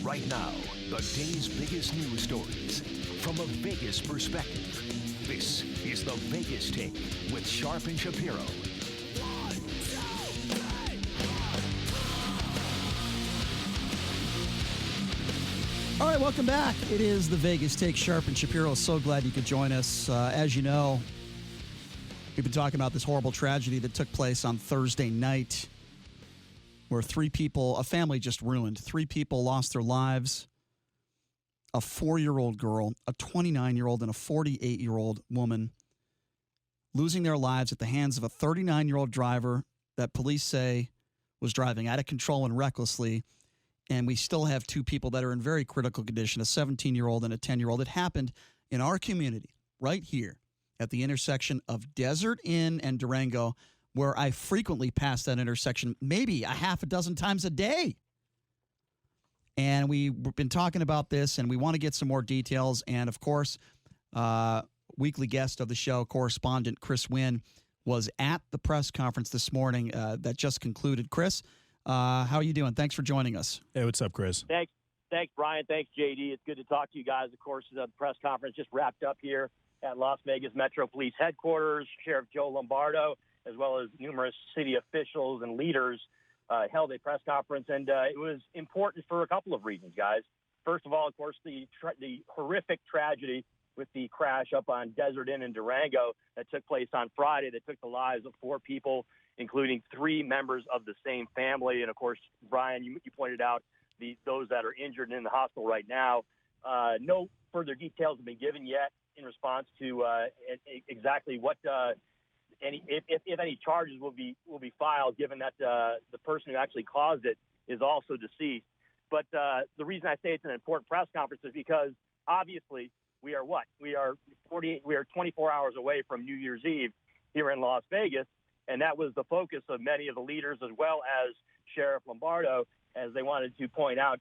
Right now, the day's biggest news stories from a Vegas perspective. This is the Vegas Take with Sharp and Shapiro. All right, welcome back. It is the Vegas Take. Sharp and Shapiro. So glad you could join us. As you know, we've been talking about this horrible tragedy that took place on Thursday night where three people, a family just ruined. Three people lost their lives. A 4-year-old girl, a 29-year-old, and a 48-year-old woman losing their lives at the hands of a 39-year-old driver that police say was driving out of control and recklessly. And we still have two people that are in very critical condition, a 17-year-old and a 10-year-old. It happened in our community right here at the intersection of Desert Inn and Durango, where I frequently pass that intersection maybe a half a dozen times a day. And we've been talking about this, and we want to get some more details. And, of course, weekly guest of the show, correspondent Chris Winn, was at the press conference this morning that just concluded. Chris, how are you doing? Thanks for joining us. Hey, what's up, Chris? Thanks, Brian. Thanks, JD. It's good to talk to you guys. Of course, the press conference just wrapped up here at Las Vegas Metro Police Headquarters. Sheriff Joe Lombardo, as well as numerous city officials and leaders, held a press conference, and it was important for a couple of reasons, guys. First of all, of course, the horrific tragedy with the crash up on Desert Inn in Durango that took place on Friday that took the lives of 4 people, including 3 members of the same family. And, of course, Brian, you pointed out those that are injured and in the hospital right now. No further details have been given yet in response to exactly what if any charges will be filed, given that the person who actually caused it is also deceased. But the reason I say it's an important press conference is because obviously we are 24 hours away from New Year's Eve here in Las Vegas, and that was the focus of many of the leaders as well as Sheriff Lombardo, as they wanted to point out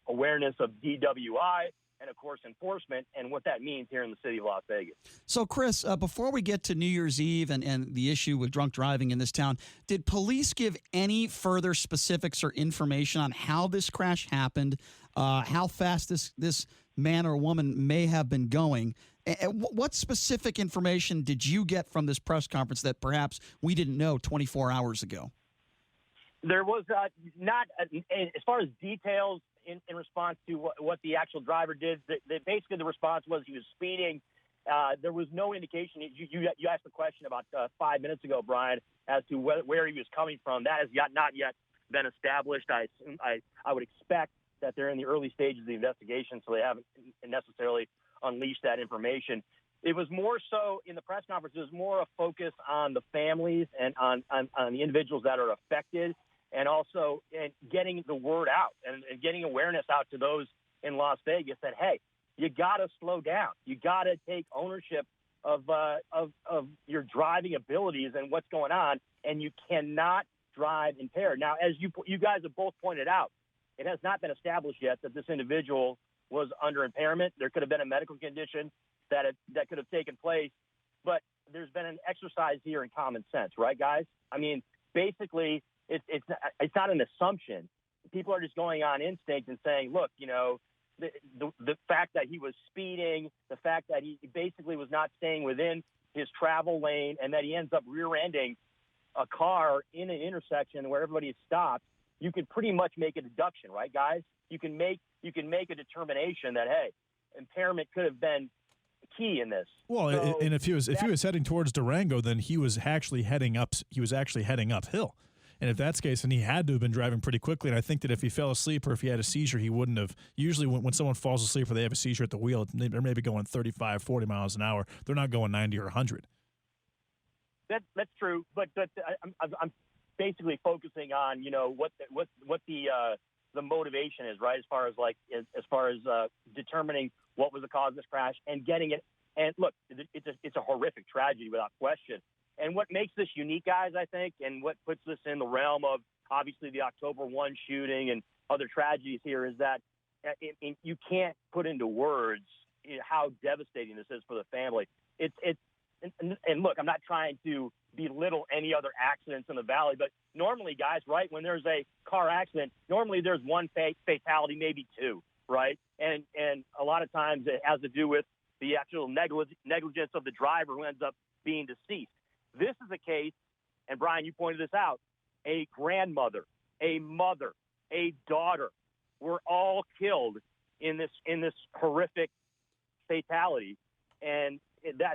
awareness of DWI and, of course, enforcement and what that means here in the city of Las Vegas. So, Chris, before we get to New Year's Eve and the issue with drunk driving in this town, did police give any further specifics or information on how this crash happened, how fast this man or woman may have been going? What specific information did you get from this press conference that perhaps we didn't know 24 hours ago? There was not, as far as details, in response to what the actual driver did. Basically, the response was he was speeding. There was no indication. You asked the question about 5 minutes ago, Brian, as to where he was coming from. That has not yet been established. I would expect that they're in the early stages of the investigation, so they haven't necessarily unleashed that information. It was more so in the press conference. It was more a focus on the families and on the individuals that are affected, and also getting the word out and getting awareness out to those in Las Vegas that, hey, you got to slow down. You got to take ownership of your driving abilities and what's going on, and you cannot drive impaired. Now, as you guys have both pointed out, it has not been established yet that this individual was under impairment. There could have been a medical condition that could have taken place, but there's been an exercise here in common sense, right, guys? I mean, basically, it's not an assumption. People are just going on instinct and saying, look, the fact that he was speeding, the fact that he basically was not staying within his travel lane, and that he ends up rear-ending a car in an intersection where everybody is stopped, you can pretty much make a deduction, right, guys? You can make a determination that, hey, impairment could have been key in this. Well, so and if he was heading towards Durango, then he was actually heading uphill. And if that's the case, then he had to have been driving pretty quickly. And I think that if he fell asleep or if he had a seizure, he wouldn't have. Usually when someone falls asleep or they have a seizure at the wheel, they're maybe going 35, 40 miles an hour. They're not going 90 or 100. That's true, but I'm basically focusing on what the motivation is, right? As far as determining what was the cause of this crash and getting it. And look, it's a horrific tragedy without question. And what makes this unique, guys, I think, and what puts this in the realm of obviously the October 1 shooting and other tragedies here is that you can't put into words how devastating this is for the family. And look, I'm not trying to belittle any other accidents in the valley, but normally, guys, right, when there's a car accident, normally there's one fatality, maybe 2. right? And a lot of times it has to do with the actual negligence of the driver who ends up being deceased. This is a case, and Brian, you pointed this out, a grandmother, a mother, a daughter were all killed in this horrific fatality. And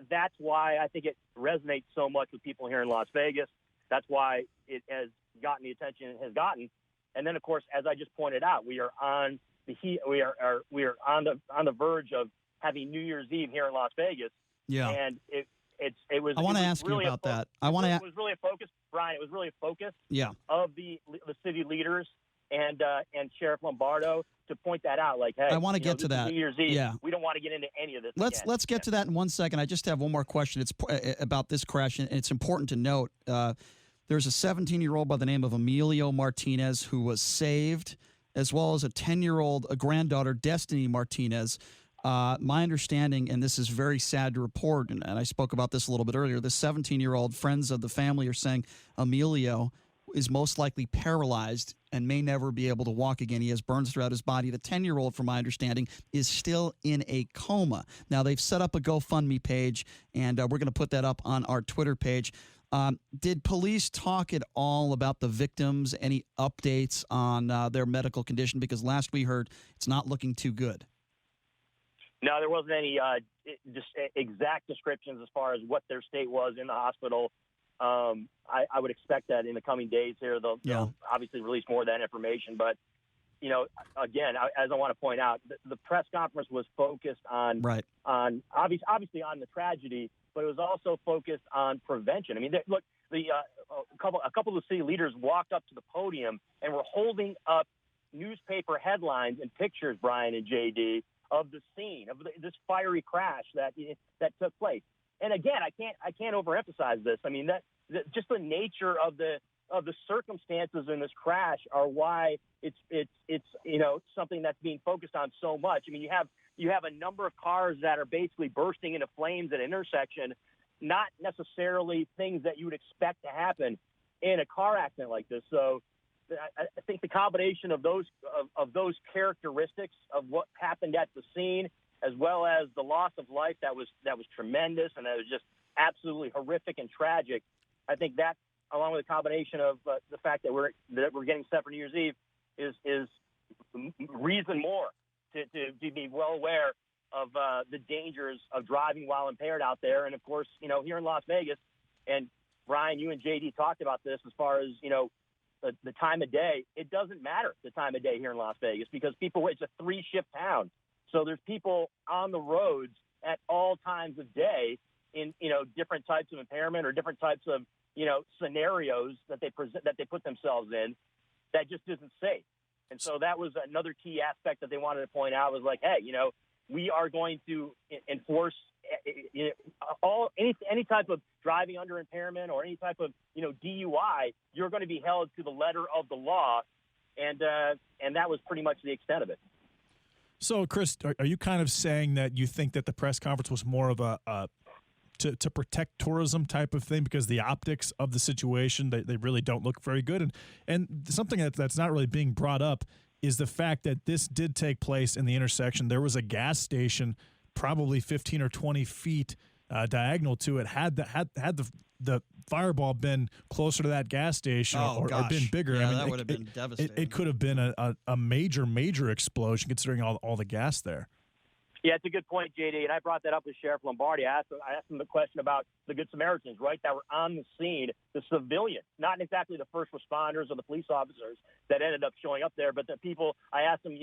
that's why I think it resonates so much with people here in Las Vegas. That's why it has gotten the attention it has gotten. And then, of course, as I just pointed out, we are on the verge of having New Year's Eve here in Las Vegas. Yeah. And it was. I want to was ask really you about that. It was really a focus, Brian. It was really a focus. Yeah. Of the city leaders and Sheriff Lombardo to point that out. Like, hey, I want to get to this is that. New Year's Eve. Yeah. We don't want to get into any of this. Let's get to that in 1 second. I just have one more question. It's about this crash, and it's important to note. There's a 17-year-old by the name of Emilio Martinez who was saved, as well as a 10-year-old, a granddaughter, Destiny Martinez. My understanding, and this is very sad to report, and I spoke about this a little bit earlier, the 17-year-old, friends of the family are saying Emilio is most likely paralyzed and may never be able to walk again. He has burns throughout his body. The 10-year-old, from my understanding, is still in a coma. Now, they've set up a GoFundMe page, and we're going to put that up on our Twitter page. Did police talk at all about the victims? Any updates on their medical condition? Because last we heard, it's not looking too good. No, there wasn't any just exact descriptions as far as what their state was in the hospital. I would expect that in the coming days here, they'll obviously release more of that information. But, again, as I want to point out, the press conference was focused on obviously on the tragedy, but it was also focused on prevention. I mean, look, a couple of the city leaders walked up to the podium and were holding up newspaper headlines and pictures, Brian and JD, of the scene of this fiery crash that took place. And again, I can't overemphasize this. I mean, that just the nature of the circumstances in this crash are why it's something that's being focused on so much. I mean, you have a number of cars that are basically bursting into flames at an intersection, not necessarily things that you would expect to happen in a car accident like this. So I think the combination of those characteristics of what happened at the scene, as well as the loss of life that was tremendous and that was just absolutely horrific and tragic. I think that, along with the combination of the fact that we're getting set for New Year's Eve, is reason more to be well aware of the dangers of driving while impaired out there. And of course, here in Las Vegas, and Brian, you and JD talked about this as far as the time of day. It doesn't matter the time of day here in Las Vegas because it's a 3-shift town. So there's people on the roads at all times of day in, different types of impairment or different types of, scenarios that they put themselves in that just isn't safe. And so that was another key aspect that they wanted to point out was like, hey, we are going to enforce any type of driving under impairment or any type of, DUI, you're going to be held to the letter of the law. And that was pretty much the extent of it. So, Chris, are you kind of saying that you think that the press conference was more of a to protect tourism type of thing because the optics of the situation, they really don't look very good? And something that's not really being brought up is the fact that this did take place in the intersection. There was a gas station probably 15 or 20 feet diagonal to it. Had the fireball been closer to that gas station or been bigger, yeah, that would have been devastating. It could have been a major explosion considering all the gas there. Yeah, it's a good point, JD, and I brought that up with Sheriff Lombardi. I asked him the question about the Good Samaritans, right, that were on the scene, the civilians, not exactly the first responders or the police officers that ended up showing up there, but the people. I asked him,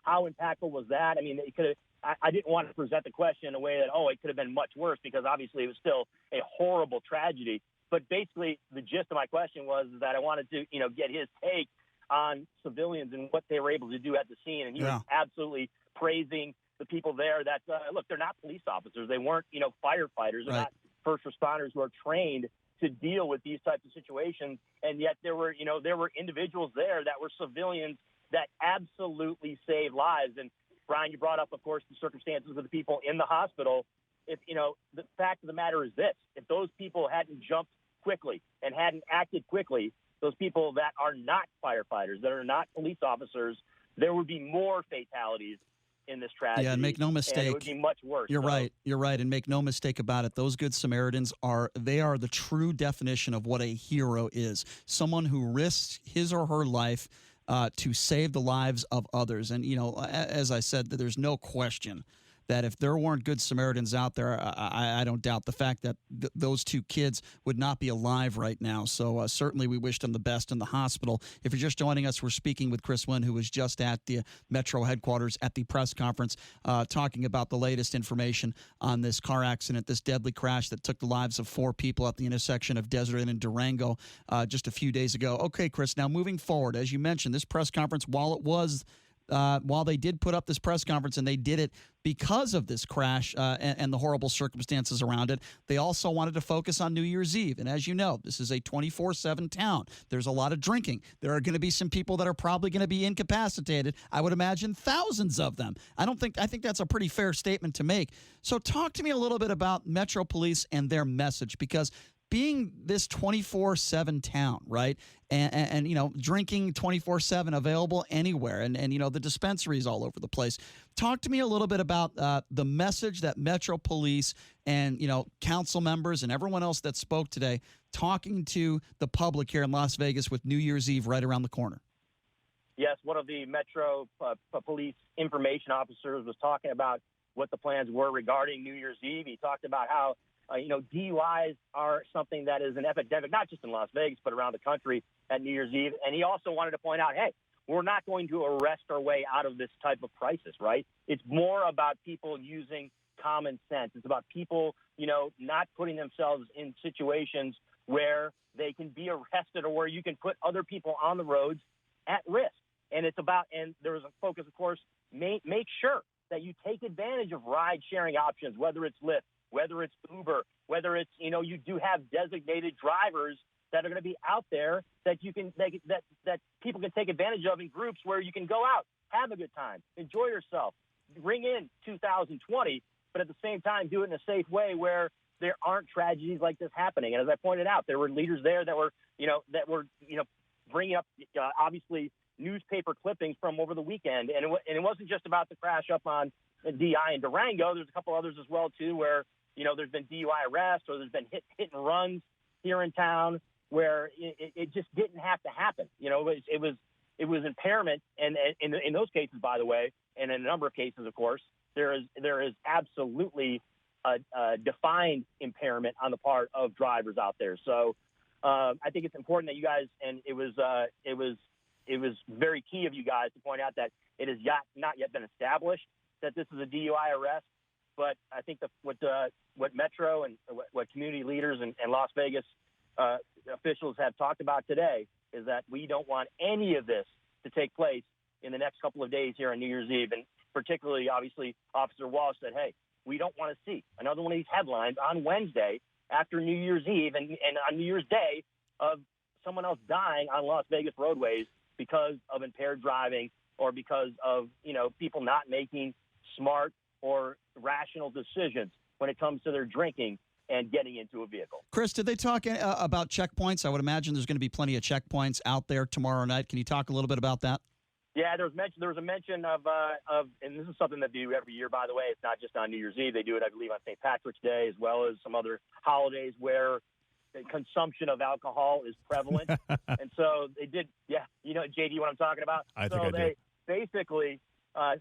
how impactful was that? I mean, it could have. I didn't want to present the question in a way that, it could have been much worse because obviously it was still a horrible tragedy. But basically, the gist of my question was that I wanted to, get his take on civilians and what they were able to do at the scene, and he was absolutely praising the people there that, look, they're not police officers. They weren't, firefighters. They're not first responders who are trained to deal with these types of situations. And yet there were individuals there that were civilians that absolutely saved lives. And Brian, you brought up, of course, the circumstances of the people in the hospital. If, the fact of the matter is this, if those people hadn't jumped quickly and hadn't acted quickly, those people that are not firefighters, that are not police officers, there would be more fatalities in this tragedy. Yeah, and make no mistake, and it would be much worse. You're right. You're right, and make no mistake about it. Those good Samaritans are the true definition of what a hero is. Someone who risks his or her life to save the lives of others. And as I said, there's no question that if there weren't good Samaritans out there, I don't doubt the fact that those two kids would not be alive right now. So certainly we wish them the best in the hospital. If you're just joining us, we're speaking with Chris Winn, who was just at the Metro headquarters at the press conference talking about the latest information on this car accident, this deadly crash that took the lives of 4 people at the intersection of Desert Inn and Durango just a few days ago. Okay, Chris, now moving forward, as you mentioned, this press conference, while they did put up this press conference and they did it because of this crash and the horrible circumstances around it, they also wanted to focus on New Year's Eve. And as you know, this is a 24/7 town. There's a lot of drinking. There are going to be some people that are probably going to be incapacitated. I would imagine thousands of them. I think that's a pretty fair statement to make. So talk to me a little bit about Metro Police and their message, because being this 24/7 town, right, and drinking 24/7 available anywhere, and the dispensaries all over the place. Talk to me a little bit about the message that Metro Police and council members and everyone else that spoke today, talking to the public here in Las Vegas with New Year's Eve right around the corner. Yes, one of the Metro Police information officers was talking about what the plans were regarding New Year's Eve. He talked about how DUIs are something that is an epidemic, not just in Las Vegas, but around the country at New Year's Eve. And he also wanted to point out, hey, we're not going to arrest our way out of this type of crisis, right? It's more about people using common sense. It's about people, not putting themselves in situations where they can be arrested or where you can put other people on the roads at risk. And and there was a focus, of course, make sure that you take advantage of ride-sharing options, whether it's Lyft, whether it's Uber, whether it's, you do have designated drivers that are going to be out there that that people can take advantage of in groups where you can go out, have a good time, enjoy yourself, bring in 2020, but at the same time do it in a safe way where there aren't tragedies like this happening. And as I pointed out, there were leaders there that were bringing up obviously newspaper clippings from over the weekend, and it wasn't just about the crash up on DI in Durango. There's a couple others as well too, where there's been DUI arrests or there's been hit and runs here in town where it just didn't have to happen. It was impairment, and in those cases, by the way, and in a number of cases, of course, there is absolutely a defined impairment on the part of drivers out there. So I think it's important that you guys, and it was very key of you guys to point out that it has not yet been established that this is a DUI arrest. But I think what Metro and what community leaders and Las Vegas officials have talked about today is that we don't want any of this to take place in the next couple of days here on New Year's Eve. And particularly, obviously, Officer Walsh said, hey, we don't want to see another one of these headlines on Wednesday after New Year's Eve and on New Year's Day of someone else dying on Las Vegas roadways because of impaired driving or because of, people not making smart or rational decisions when it comes to their drinking and getting into a vehicle. Chris, did they talk about checkpoints? I would imagine there's going to be plenty of checkpoints out there tomorrow night. Can you talk a little bit about that? Yeah, there was a mention of, and this is something that they do every year, by the way. It's not just on New Year's Eve. They do it, I believe, on St. Patrick's Day, as well as some other holidays where the consumption of alcohol is prevalent. And so they did, JD, what I'm talking about? I think I do. They basically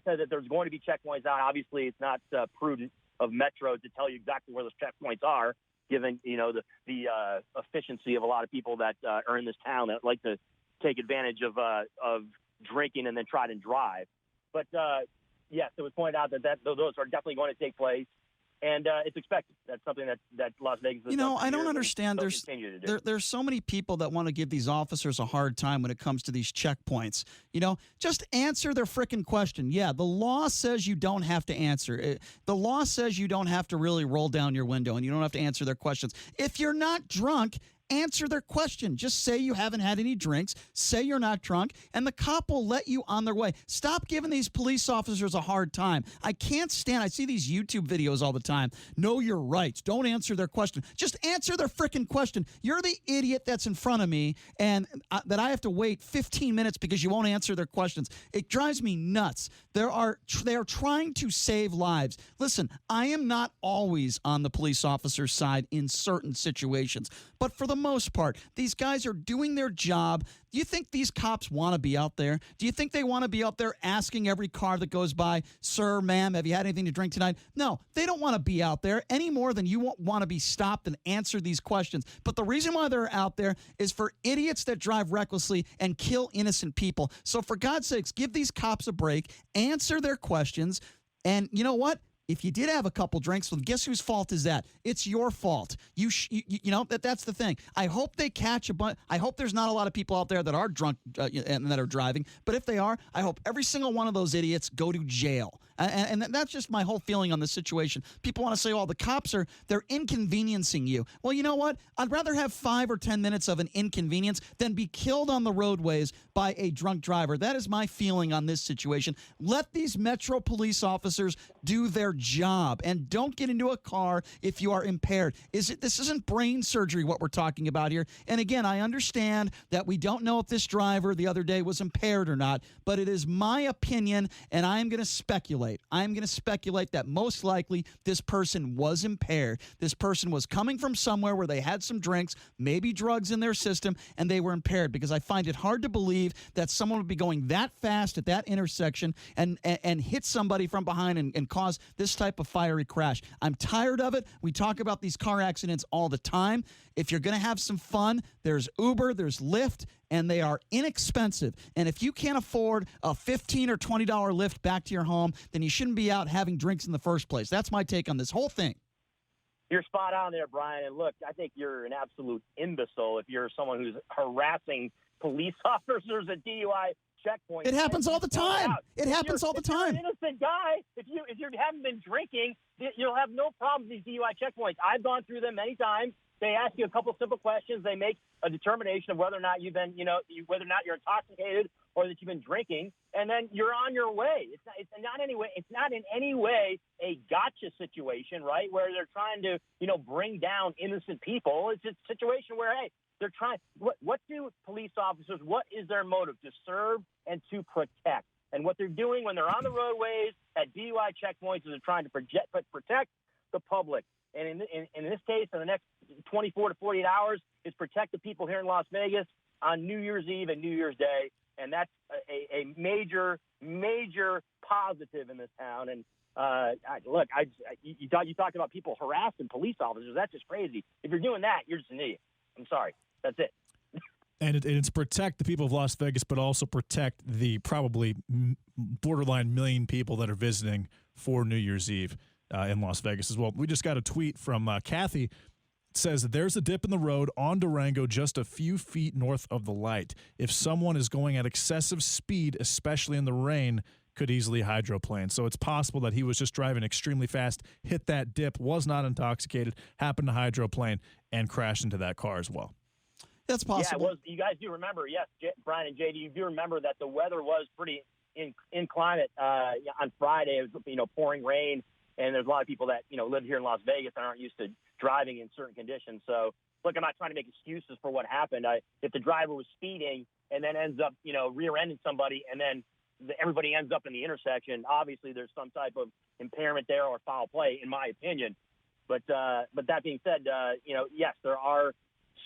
said that there's going to be checkpoints out. Obviously, it's not prudent of Metro to tell you exactly where those checkpoints are, given, the efficiency of a lot of people that are in this town that like to take advantage of drinking and then try to drive. But yes, it was pointed out that those are definitely going to take place, and it's expected. That's something that Las Vegas. I don't understand. There's so many people that want to give these officers a hard time when it comes to these checkpoints. Just answer their frickin' question. Yeah, the law says you don't have to answer. The law says you don't have to really roll down your window and you don't have to answer their questions. If you're not drunk, answer their question. Just say you haven't had any drinks, say you're not drunk, and the cop will let you on their way. Stop giving these police officers a hard time. I can't stand, I see these YouTube videos all the time. Know your rights. Don't answer their question. Just answer their freaking question. You're the idiot that's in front of me and that I have to wait 15 minutes because you won't answer their questions. It drives me nuts. They are trying to save lives. Listen, I am not always on the police officer's side in certain situations, but for the most part, these guys are doing their job. Do you think these cops want to be out there? Do you think they want to be out there asking every car that goes by, sir, ma'am, have you had anything to drink tonight? No, they don't want to be out there any more than you want to be stopped and answer these questions. But the reason why they're out there is for idiots that drive recklessly and kill innocent people. So for God's sakes, give these cops a break, answer their questions, and you know what? If you did have a couple drinks, well, guess whose fault is that? It's your fault. You know, that's the thing. I hope they catch a bunch. I hope there's not a lot of people out there that are drunk and that are driving. But if they are, I hope every single one of those idiots go to jail. And that's just my whole feeling on this situation. People want to say, oh, the cops they're inconveniencing you. Well, you know what? I'd rather have 5 or 10 minutes of an inconvenience than be killed on the roadways by a drunk driver. That is my feeling on this situation. Let these Metro police officers do their job and don't get into a car if you are impaired. This isn't brain surgery what we're talking about here. And again, I understand that we don't know if this driver the other day was impaired or not, but it is my opinion, and I am going to speculate. I'm going to speculate that most likely this person was impaired. This person was coming from somewhere where they had some drinks, maybe drugs in their system, and they were impaired, because I find it hard to believe that someone would be going that fast at that intersection and hit somebody from behind and cause this type of fiery crash. I'm tired of it. We talk about these car accidents all the time. If you're going to have some fun, there's Uber, there's Lyft, and they are inexpensive. And if you can't afford a $15 or $20 Lyft back to your home, then you shouldn't be out having drinks in the first place. That's my take on this whole thing. You're spot on there, Brian. And look, I think you're an absolute imbecile if you're someone who's harassing police officers at DUI checkpoints. It happens all the time. It happens all the time. If you're an innocent guy, if you haven't been drinking, you'll have no problem with these DUI checkpoints. I've gone through them many times. They ask you a couple simple questions. They make a determination of whether or not you've been, whether or not you're intoxicated or that you've been drinking, and then you're on your way. It's not in any way a gotcha situation, right? Where they're trying to, bring down innocent people. It's a situation where, hey, they're trying. What do police officers? What is their motive? To serve and to protect. And what they're doing when they're on the roadways at DUI checkpoints is they're trying to protect the public. And in this case, in the next 24 to 48 hours, is protect the people here in Las Vegas on New Year's Eve and New Year's Day. And that's a major, major positive in this town. And you talked about people harassing police officers. That's just crazy. If you're doing that, you're just an idiot. I'm sorry. That's it. And it's protect the people of Las Vegas, but also protect the probably borderline million people that are visiting for New Year's Eve in Las Vegas as well. We just got a tweet from Kathy. It says that there's a dip in the road on Durango just a few feet north of the light. If someone is going at excessive speed, especially in the rain, could easily hydroplane. So it's possible that he was just driving extremely fast, hit that dip, was not intoxicated, happened to hydroplane, and crashed into that car as well. That's possible. Yeah, you guys do remember, yes, Brian and JD, you do remember that the weather was pretty inclement on Friday. It was, pouring rain, and there's a lot of people that, live here in Las Vegas and aren't used to driving in certain conditions. So, look, I'm not trying to make excuses for what happened. If the driver was speeding and then ends up, rear-ending somebody, and then everybody ends up in the intersection, obviously there's some type of impairment there or foul play, in my opinion. But that being said, yes, there are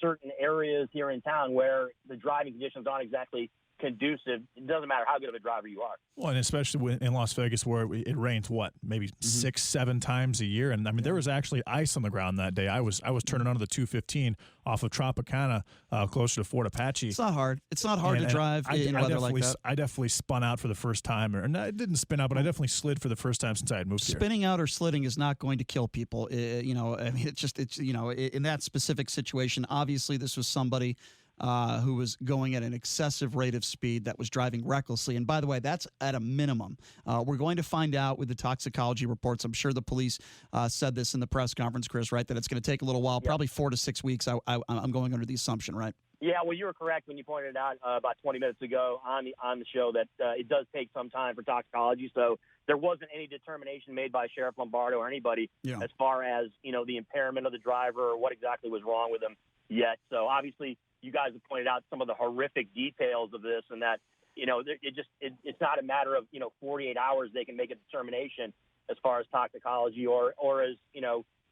certain areas here in town where the driving conditions aren't exactly conducive. It doesn't matter how good of a driver you are. Well, and especially in Las Vegas where it rains, maybe 6-7 times a year. And I mean, there was actually ice on the ground that day. I was turning onto the 215 off of Tropicana, closer to Fort Apache. It's not hard. It's not hard to drive in weather like that. I definitely spun out for the first time. I didn't spin out, but I definitely slid for the first time since I had moved here. Spinning out or slitting is not going to kill people. I mean, it's in that specific situation, obviously this was somebody who was going at an excessive rate of speed, that was driving recklessly. And by the way, that's at a minimum. We're going to find out with the toxicology reports. I'm sure the police said this in the press conference, Chris, right, that it's going to take a little while, probably 4 to 6 weeks. I'm going under the assumption, right? Yeah, well, you were correct when you pointed out about 20 minutes ago on the show that it does take some time for toxicology. So there wasn't any determination made by Sheriff Lombardo or anybody as far as, the impairment of the driver or what exactly was wrong with him yet. So obviously you guys have pointed out some of the horrific details of this, and that, it's not a matter of, 48 hours they can make a determination as far as toxicology or as,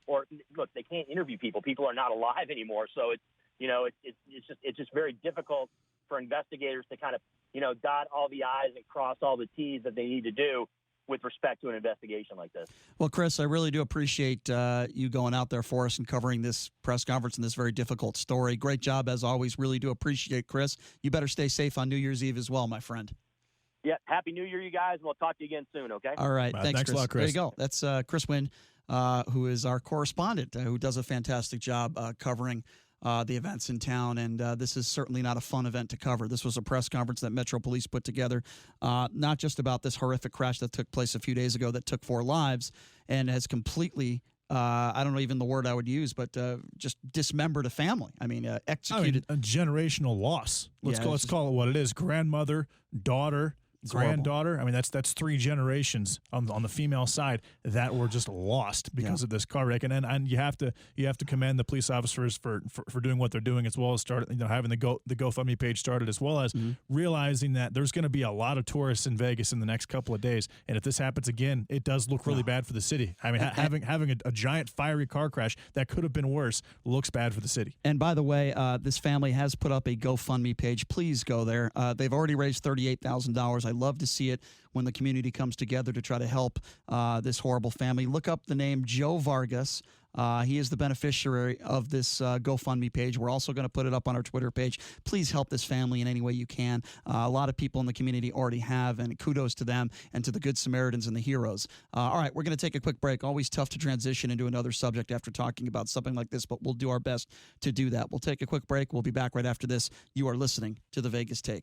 or look, they can't interview people. People are not alive anymore. So it's just very difficult for investigators to kind of, dot all the I's and cross all the T's that they need to do with respect to an investigation like this. Well, Chris, I really do appreciate you going out there for us and covering this press conference and this very difficult story. Great job, as always. Really do appreciate, Chris. You better stay safe on New Year's Eve as well, my friend. Yeah, Happy New Year, you guys, and we'll talk to you again soon, okay? All right. Thanks, Thanks Chris. a lot, Chris. There you go. That's Chris Winn, who is our correspondent, who does a fantastic job covering the events in town, and this is certainly not a fun event to cover. This was a press conference that Metro Police put together, not just about this horrific crash that took place a few days ago that took 4 lives and has completely, I don't know even the word I would use, but just dismembered a family. I mean, executed. A generational loss. Let's call it what it is. Grandmother, daughter, granddaughter. I mean, that's 3 generations on the female side that were just lost because of this car wreck. And you have to commend the police officers for doing what they're doing, as well as having the GoFundMe page started, as well as realizing that there's going to be a lot of tourists in Vegas in the next couple of days. And if this happens again, it does look really bad for the city. I mean, having a giant fiery car crash that could have been worse looks bad for the city. And by the way, this family has put up a GoFundMe page. Please go there. They've already raised $38,000. I love to see it when the community comes together to try to help this horrible family. Look up the name Joe Vargas. He is the beneficiary of this GoFundMe page. We're also going to put it up on our Twitter page. Please help this family in any way you can. A lot of people in the community already have, and kudos to them and to the Good Samaritans and the heroes. All right, we're going to take a quick break. Always tough to transition into another subject after talking about something like this, but we'll do our best to do that. We'll take a quick break. We'll be back right after this. You are listening to The Vegas Take.